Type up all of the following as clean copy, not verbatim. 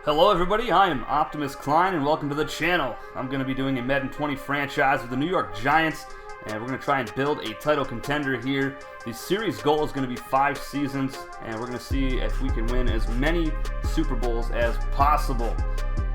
Hello everybody, I am Optimus Cline and welcome to the channel. I'm going to be doing a Madden 20 franchise with the New York Giants, and we're going to try and build a title contender here. The series goal is going to be 5 seasons, and we're going to see if we can win as many Super Bowls as possible.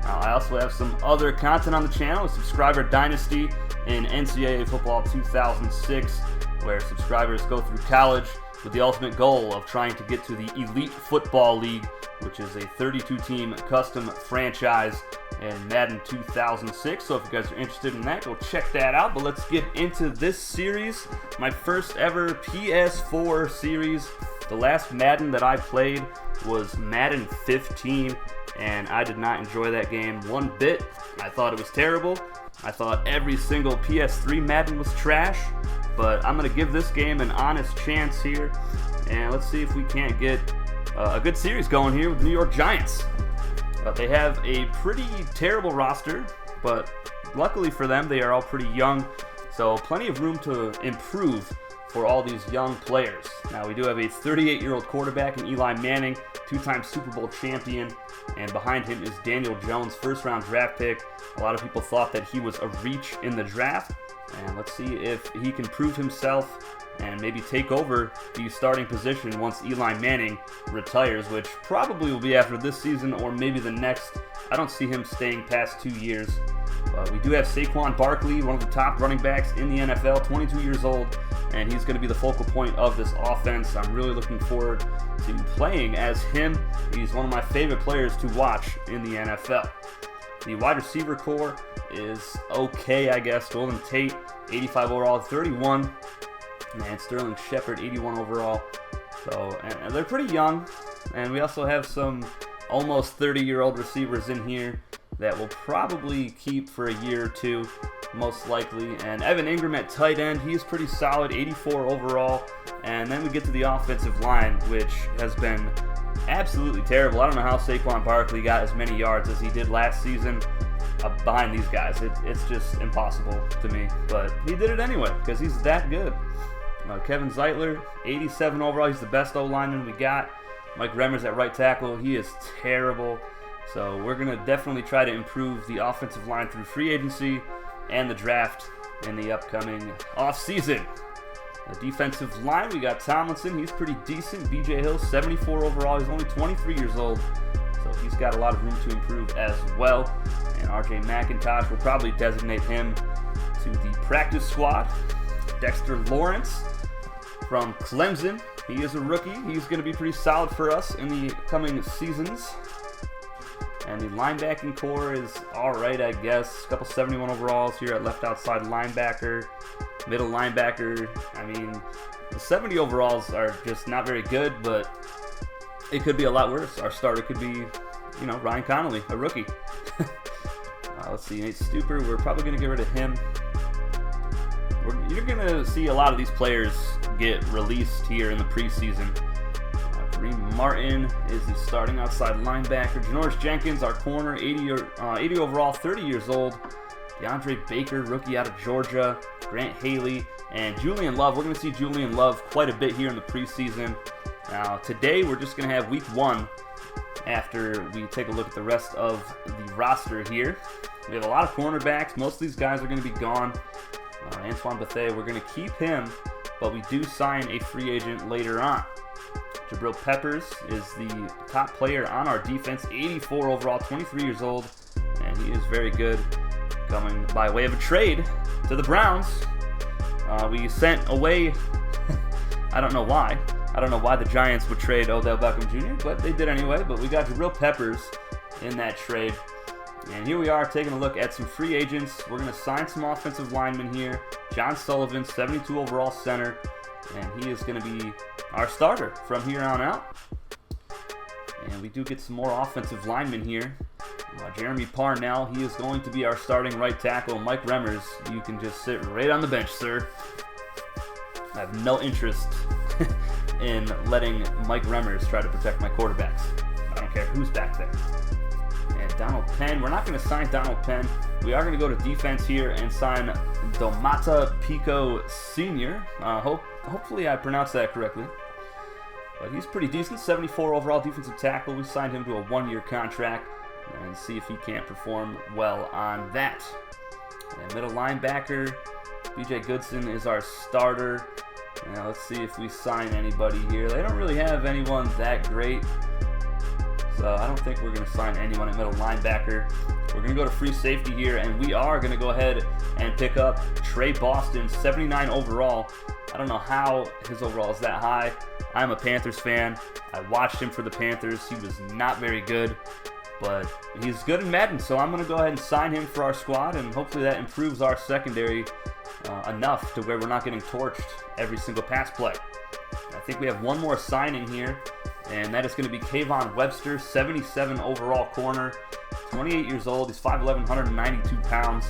I also have some other content on the channel, Subscriber Dynasty in NCAA Football 2006, where subscribers go through college with the ultimate goal of trying to get to the Elite Football League, which is a 32-team custom franchise in Madden 2006. So if you guys are interested in that, go check that out. But let's get into this series, my first ever PS4 series. The last Madden that I played was Madden 15, and I did not enjoy that game one bit. I thought it was terrible. I thought every single PS3 Madden was trash. But I'm going to give this game an honest chance here, and let's see if we can't get a good series going here with the New York Giants. They have a pretty terrible roster, but luckily for them, they are all pretty young, so plenty of room to improve for all these young players. Now, we do have a 38-year-old quarterback in Eli Manning, 2-time Super Bowl champion, and behind him is Daniel Jones, first-round draft pick. A lot of people thought that he was a reach in the draft, and let's see if he can prove himself and maybe take over the starting position once Eli Manning retires, which probably will be after this season or maybe the next. I don't see him staying past 2 years. We do have Saquon Barkley, one of the top running backs in the NFL, 22 years old, and he's going to be the focal point of this offense. I'm really looking forward to playing as him. He's one of my favorite players to watch in the NFL. The wide receiver core is okay, I guess. Golden Tate, 85 overall, 31. And Sterling Shepard, 81 overall. So, and they're pretty young. And we also have some almost 30-year-old receivers in here that will probably keep for a year or two, most likely. And Evan Ingram at tight end, he's pretty solid, 84 overall. And then we get to the offensive line, which has been absolutely terrible. I don't know how Saquon Barkley got as many yards as he did last season behind these guys. It's just impossible to me, but he did it anyway because he's that good. Kevin Zeitler, 87 overall. He's the best O-lineman we got. Mike Remmers at right tackle. He is terrible. So we're going to definitely try to improve the offensive line through free agency and the draft in the upcoming offseason. The defensive line, we got Tomlinson. He's pretty decent. B.J. Hill, 74 overall. He's only 23 years old, so he's got a lot of room to improve as well. And R.J. McIntosh, will probably designate him to the practice squad. Dexter Lawrence from Clemson. He is a rookie. He's going to be pretty solid for us in the coming seasons. And the linebacking core is alright, I guess. A couple 71 overalls here at left outside linebacker. Middle linebacker. I mean, the 70 overalls are just not very good, but it could be a lot worse. Our starter could be, Ryan Connolly, a rookie. Let's see, Nate Stuper, we're probably going to get rid of him. You're going to see a lot of these players get released here in the preseason. Kareem Martin is the starting outside linebacker. Janoris Jenkins, our corner, 80 overall, 30 years old. DeAndre Baker, rookie out of Georgia. Grant Haley, and Julian Love. We're going to see Julian Love quite a bit here in the preseason. Now, today we're just going to have week 1 after we take a look at the rest of the roster here. We have a lot of cornerbacks. Most of these guys are going to be gone. Antoine Bethea, we're going to keep him, but we do sign a free agent later on. Jabril Peppers is the top player on our defense, 84 overall, 23 years old, and he is very good. Coming by way of a trade to the Browns. We sent away, I don't know why. I don't know why the Giants would trade Odell Beckham Jr., but they did anyway. But we got Jabril Peppers in that trade. And here we are taking a look at some free agents. We're going to sign some offensive linemen here. John Sullivan, 72 overall center. And he is going to be our starter from here on out. And we do get some more offensive linemen here. Jeremy Parnell, he is going to be our starting right tackle. Mike Remmers, you can just sit right on the bench, sir. I have no interest in letting Mike Remmers try to protect my quarterbacks. I don't care who's back there. And Donald Penn, we're not going to sign Donald Penn. We are going to go to defense here and sign Domata Pico Sr. Hopefully I pronounced that correctly. But he's pretty decent, 74 overall defensive tackle. We signed him to a 1-year contract. and see if he can't perform well on that. And middle linebacker, B.J. Goodson is our starter. Now let's see if we sign anybody here. They don't really have anyone that great, so I don't think we're going to sign anyone at middle linebacker. We're going to go to free safety here, and we are going to go ahead and pick up Trey Boston, 79 overall. I don't know how his overall is that high. I'm a Panthers fan. I watched him for the Panthers. He was not very good, but he's good in Madden, so I'm going to go ahead and sign him for our squad, and hopefully that improves our secondary enough to where we're not getting torched every single pass play. I think we have one more signing here, and that is going to be Kayvon Webster, 77 overall corner, 28 years old. He's 5'11", 192 pounds,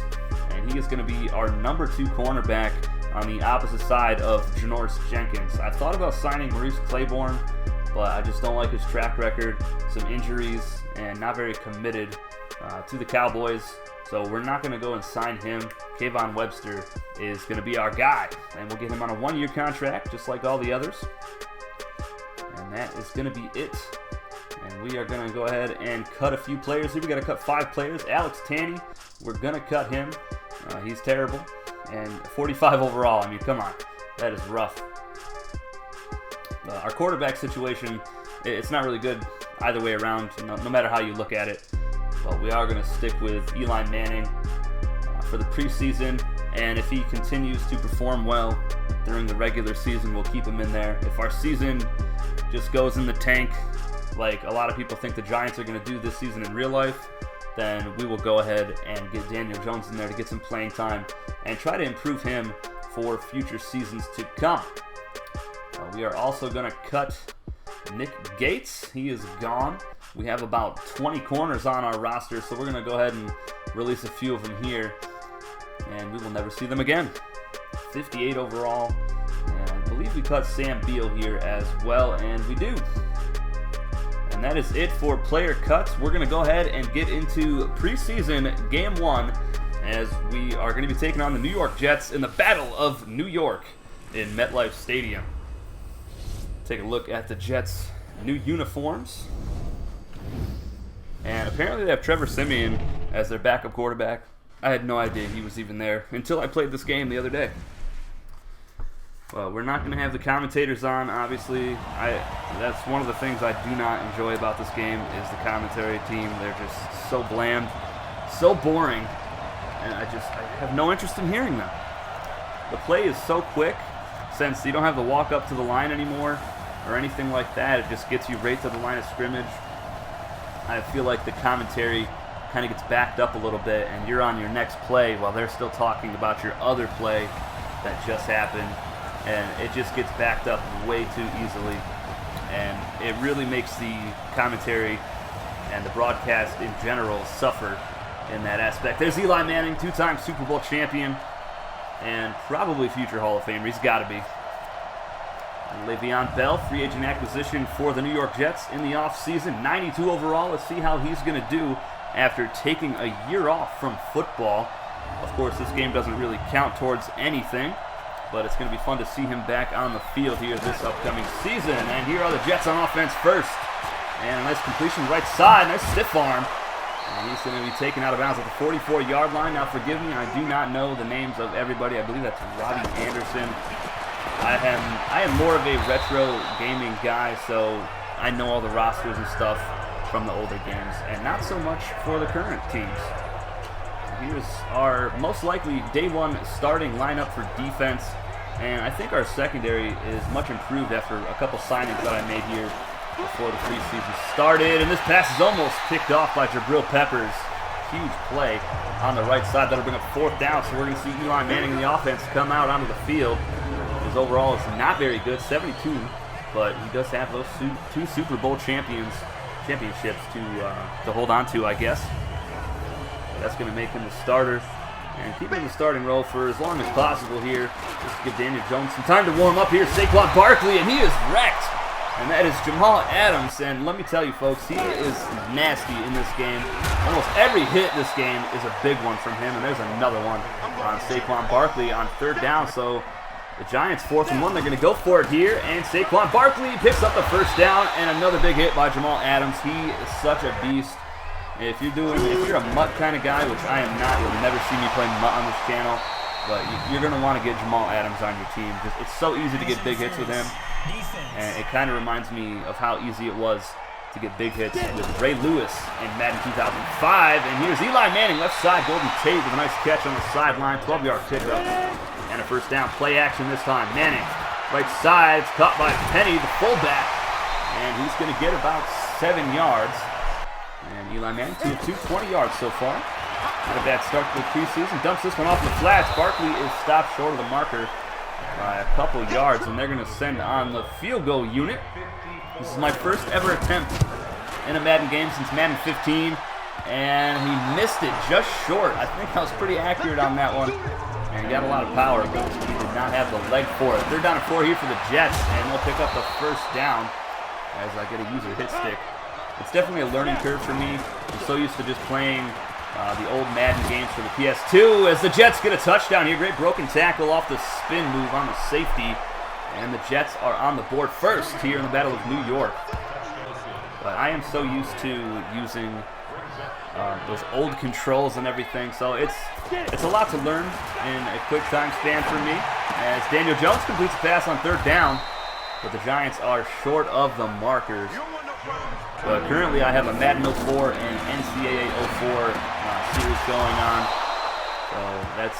and he is going to be our number 2 cornerback on the opposite side of Janoris Jenkins. I thought about signing Maurice Claiborne, but I just don't like his track record, some injuries, and not very committed to the Cowboys. So we're not going to go and sign him. Kayvon Webster is going to be our guy, and we'll get him on a 1-year contract, just like all the others. And that is going to be it. And we are going to go ahead and cut a few players here. We got to cut 5 players. Alex Tanney, we're going to cut him. He's terrible. And 45 overall. I mean, come on. That is rough. Our quarterback situation, it's not really good either way around, no matter how you look at it. But we are going to stick with Eli Manning for the preseason. And if he continues to perform well during the regular season, we'll keep him in there. If our season just goes in the tank, like a lot of people think the Giants are going to do this season in real life, then we will go ahead and get Daniel Jones in there to get some playing time and try to improve him for future seasons to come. We are also going to cut Nick Gates. He is gone. We have about 20 corners on our roster, so we're going to go ahead and release a few of them here, and we will never see them again. 58 overall, and I believe we cut Sam Beal here as well, and we do. And that is it for player cuts. We're going to go ahead and get into preseason game 1, as we are going to be taking on the New York Jets in the Battle of New York in MetLife Stadium. Take a look at the Jets' new uniforms. And apparently they have Trevor Siemian as their backup quarterback. I had no idea he was even there until I played this game the other day. Well, we're not going to have the commentators on, obviously. That's one of the things I do not enjoy about this game is the commentary team. They're just so bland, so boring, and I have no interest in hearing them. The play is so quick, since you don't have to walk up to the line anymore or anything like that. It just gets you right to the line of scrimmage. I feel like the commentary kind of gets backed up a little bit, and you're on your next play while they're still talking about your other play that just happened, and it just gets backed up way too easily, and it really makes the commentary and the broadcast in general suffer in that aspect. There's Eli Manning, 2-time Super Bowl champion, and probably future Hall of Famer. He's got to be. Le'Veon Bell, free agent acquisition for the New York Jets in the offseason. 92 overall. Let's see how he's going to do after taking a year off from football. Of course, this game doesn't really count towards anything, but it's going to be fun to see him back on the field here this upcoming season. And here are the Jets on offense first. And a nice completion right side. Nice stiff arm. And he's going to be taken out of bounds at the 44-yard line. Now, forgive me, I do not know the names of everybody. I believe that's Robbie Anderson. I am more of a retro gaming guy, so I know all the rosters and stuff from the older games, and not so much for the current teams. Here's our most likely day 1 starting lineup for defense, and I think our secondary is much improved after a couple signings that I made here before the preseason started. And this pass is almost picked off by Jabril Peppers. Huge play on the right side. That'll bring up 4th down, so we're going to see Eli Manning in the offense come out onto the field. His overall is not very good, 72, but he does have those 2 Super Bowl championships to hold on to, I guess. That's going to make him the starter, and keep him in the starting role for as long as possible here. Just to give Daniel Jones some time to warm up here. Saquon Barkley, and he is wrecked. And that is Jamal Adams, and let me tell you folks, he is nasty in this game. Almost every hit this game is a big one from him, and there's another one on Saquon Barkley on 3rd down. So the Giants 4th and 1, they're going to go for it here, and Saquon Barkley picks up the 1st down, and another big hit by Jamal Adams. He is such a beast, If you're a MUT kind of guy, which I am not, you'll never see me play MUT on this channel, but you're going to want to get Jamal Adams on your team. It's so easy to get big hits with him, and it kind of reminds me of how easy it was to get big hits with Ray Lewis in Madden 2005. And here's Eli Manning, left side, Golden Tate with a nice catch on the sideline, 12-yard pickup, and a first down. Play action this time. Manning, right side, caught by Penny, the fullback, and he's going to get about 7 yards. And Eli Manning, 2 of 2, 20 yards so far. Not a bad start to the preseason. Dumps this one off in the flats. Barkley is stopped short of the marker by a couple yards, and they're going to send on the field goal unit. This is my first ever attempt in a Madden game since Madden 15, and he missed it just short. I think I was pretty accurate on that one, and he got a lot of power, but he did not have the leg for it. They're down at 4 here for the Jets, and they'll pick up the first down as I get a user hit stick. It's definitely a learning curve for me. I'm so used to just playing the old Madden games for the PS2 as the Jets get a touchdown here. Great broken tackle off the spin move on the safety. And the Jets are on the board first here in the Battle of New York. But I am so used to using those old controls and everything, so it's a lot to learn in a quick time span for me. As Daniel Jones completes a pass on 3rd down, but the Giants are short of the markers. But currently I have a Madden 04 and NCAA 04 series going on, so that's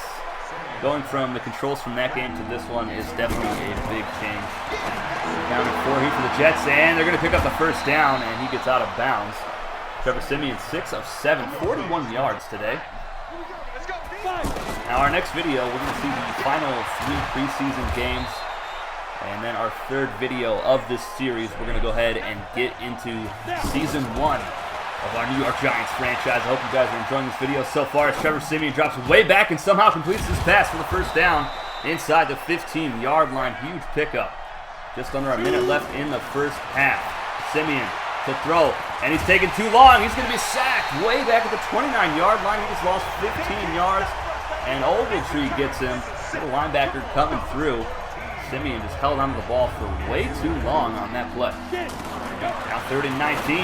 going from the controls from that game to this one is definitely a big change. Down at 4 here for the Jets, and they're going to pick up the first down, and he gets out of bounds. Trevor Siemian, 6 of 7, 41 yards today. Now our next video, we're going to see the final 3 preseason games, and then our 3rd video of this series. We're going to go ahead and get into Season 1 of our New York Giants franchise. I hope you guys are enjoying this video so far as Trevor Siemian drops way back and somehow completes this pass for the first down inside the 15-yard line. Huge pickup. Just under a minute left in the first half. Siemian to throw, and he's taking too long. He's going to be sacked way back at the 29-yard line. He just lost 15 yards, and Ogletree gets him. The linebacker coming through. Siemian just held onto the ball for way too long on that play. Now 3rd and 19.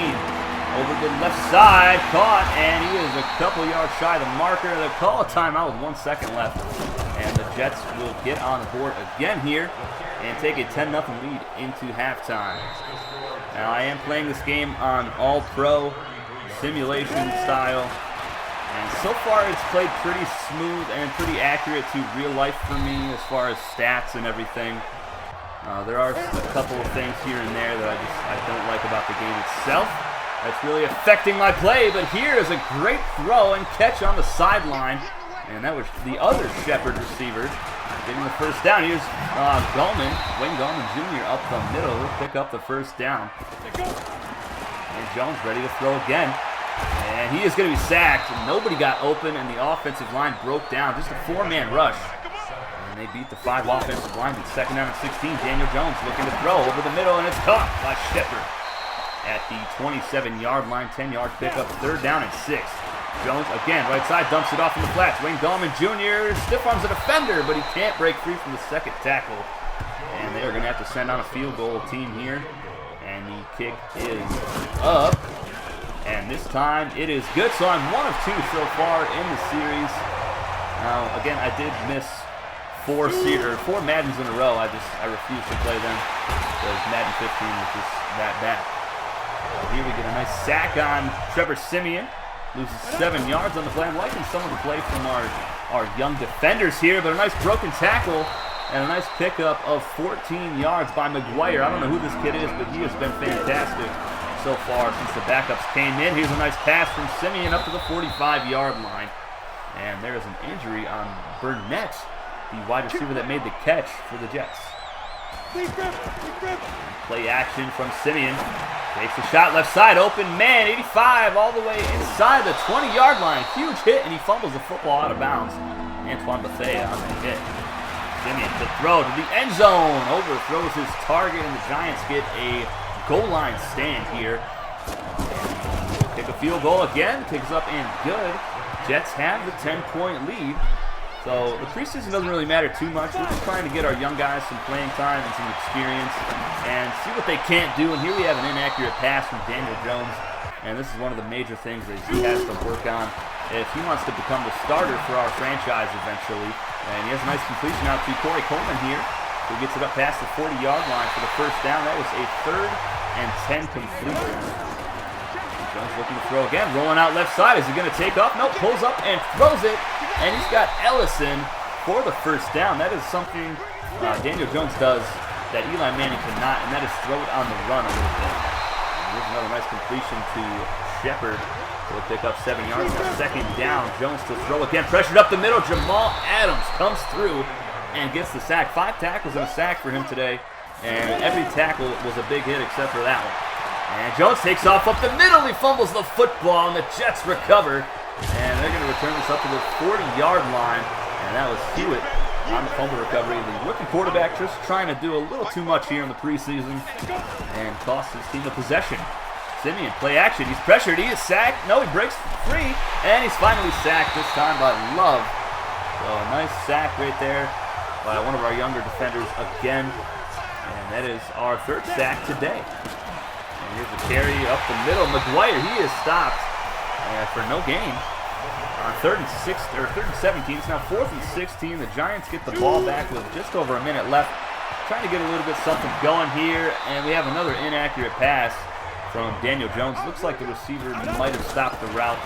Over to the left side, caught, and he is a couple yards shy of the marker. They'll call a timeout with 1 second left, and the Jets will get on the board again here and take a 10-0 lead into halftime. Now I am playing this game on All-Pro simulation style, and so far it's played pretty smooth and pretty accurate to real life for me as far as stats and everything. There are a couple of things here and there that I don't like about the game itself. That's really affecting my play, but here is a great throw and catch on the sideline, and that was the other Shepherd receiver getting the first down. Here's Wayne Gallman Jr. up the middle. He'll pick up the first down. And Jones ready to throw again, and he is going to be sacked. Nobody got open, and the offensive line broke down. Just a 4-man rush, and they beat the 5 offensive linemen. 2nd down and 16. Daniel Jones looking to throw over the middle, and it's caught by Shepherd at the 27-yard line. 10-yard pickup, 3rd down and 6. Jones again, right side, dumps it off in the flats. Wayne Gallman Jr. stiff arms a defender, but he can't break free from the 2nd tackle. And they are going to have to send on a field goal team here. And the kick is up. And this time it is good. So I'm 1 of 2 so far in the series. Now, again, I did miss 4 Maddens in a row. I refuse to play them because Madden 15 was just that bad. Here we get a nice sack on Trevor Siemian. Loses 7 yards on the play. I'm liking some of the play from our young defenders here, but a nice broken tackle and a nice pickup of 14 yards by McGuire. I don't know who this kid is, but he has been fantastic so far since the backups came in. Here's a nice pass from Siemian up to the 45-yard line. And there is an injury on Burnett, the wide receiver that made the catch for the Jets. Play action from Siemian. Takes a shot left side, open man, 85 all the way inside the 20-yard line. Huge hit, and he fumbles the football out of bounds. Antoine Bethea on the hit. Siemian to throw to the end zone. Overthrows his target, and the Giants get a goal line stand here. Kick a field goal again. Kicks up and good. Jets have the 10-point lead. So the preseason doesn't really matter too much. We're just trying to get our young guys some playing time and some experience and see what they can't do. And here we have an inaccurate pass from Daniel Jones. and this is one of the major things that he has to work on if he wants to become the starter for our franchise eventually. And he has a nice completion out to Corey Coleman here, who gets it up past the 40-yard line for the first down. That was a 3rd and 10 completion. Jones looking to throw again, rolling out left side. Is he going to take off? Nope, pulls up and throws it, and he's got Ellison for the first down. That is something Daniel Jones does that Eli Manning cannot, and that is throw it on the run a little bit. And here's another nice completion to Shepard. He'll pick up 7 yards. Second down. Jones to throw again. Pressured up the middle. Jamal Adams comes through and gets the sack. 5 tackles and a sack for him today. And every tackle was a big hit except for that one. And Jones takes off up the middle. He fumbles the football, and the Jets recover. And they're going to return this up to the 40-yard line. And that was Hewitt on the fumble recovery. The rookie quarterback just trying to do a little too much here in the preseason and cost his team the possession. Simeon, play action. He's pressured. He is sacked. No, he breaks free. And he's finally sacked, this time by Love. So a nice sack right there by one of our younger defenders again. And that is our 3rd sack today. And here's a carry up the middle. McGuire, he is stopped for no gain. On 3rd and 17. It's now 4th and 16. The Giants get the ball back with just over a minute left. Trying to get a little bit something going here. And we have another inaccurate pass from Daniel Jones. Looks like the receiver might have stopped the route,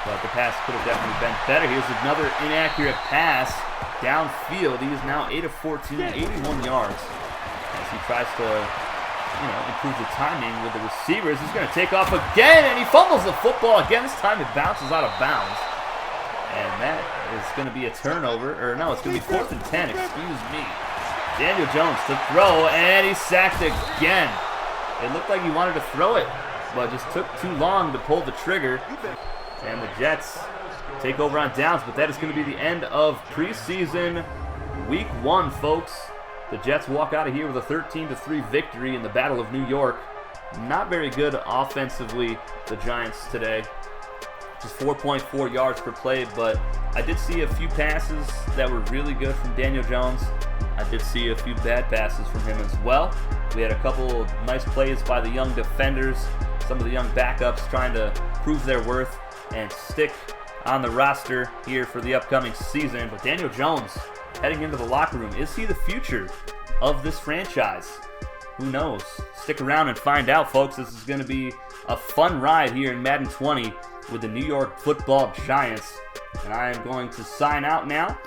but the pass could have definitely been better. Here's another inaccurate pass downfield. He is now 8 of 14, 81 yards. As he tries to, improve the timing with the receivers. He's going to take off again, and he fumbles the football again. This time it bounces out of bounds. And that is going to be a turnover. Or no, it's going to be 4th and 10, excuse me. Daniel Jones to throw, and he's sacked again. It looked like he wanted to throw it, but just took too long to pull the trigger. And the Jets take over on downs, but that is going to be the end of preseason week 1, folks. The Jets walk out of here with a 13-3 victory in the Battle of New York. Not very good offensively, the Giants today. Just 4.4 yards per play, but I did see a few passes that were really good from Daniel Jones. I did see a few bad passes from him as well. We had a couple nice plays by the young defenders, some of the young backups trying to prove their worth and stick on the roster here for the upcoming season. But Daniel Jones heading into the locker room, is he the future of this franchise? Who knows? Stick around and find out, folks. This is going to be a fun ride here in Madden 20 with the New York Football Giants. And I am going to sign out now.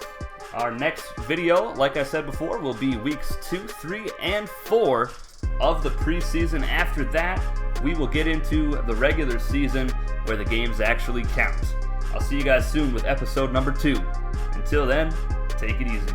Our next video, like I said before, will be weeks 2, 3, and 4 of the preseason. After that, we will get into the regular season where the games actually count. I'll see you guys soon with episode number 2. Until then, take it easy.